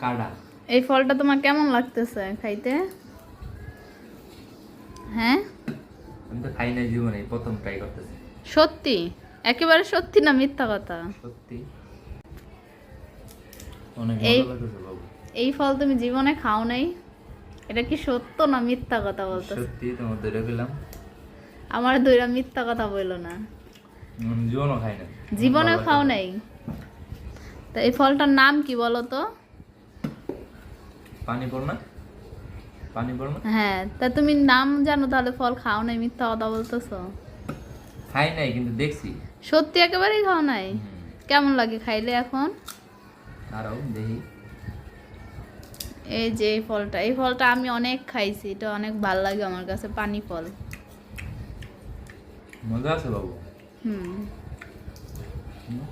কাডা। এই ফলটা তোমার কেমন লাগতেছে খাইতে? হ্যাঁ, আমি তো খাই নাই জীবনে, প্রথম ট্রাই করতেছি। সত্যি? একেবারে সত্যি না মিথ্যা কথা? সত্যি অনেক এই মজা লাগতেছে বাবু। এই ফল তুমি জীবনে খাও নাই? এটা কি সত্য না মিথ্যা কথা বলতেছ? সত্যি, তোমার ধরে পেলাম। আমার দুইটা মিথ্যা কথা বললো না। আমি জীবনও খাই না। জীবনেও খাও নাই? তা এই ফলটার নাম কি বলো তো? পানি পড় না, পানি পড় না। হ্যাঁ, তা তুমি নাম জানো তাহলে ফল খাও নাই মিথ্যা কথা বলতেছো? খাই নাই কিন্তু দেখছি। সত্যি একেবারেই খাও নাই? কেমন লাগে খাইলে এখন? আরও দেখি। এই যে এই ফলটা আমি অনেক খাইছি, এটা অনেক ভাল লাগে আমার কাছে, পানি ফল। মজা আছে বাবু। হুম। হুম।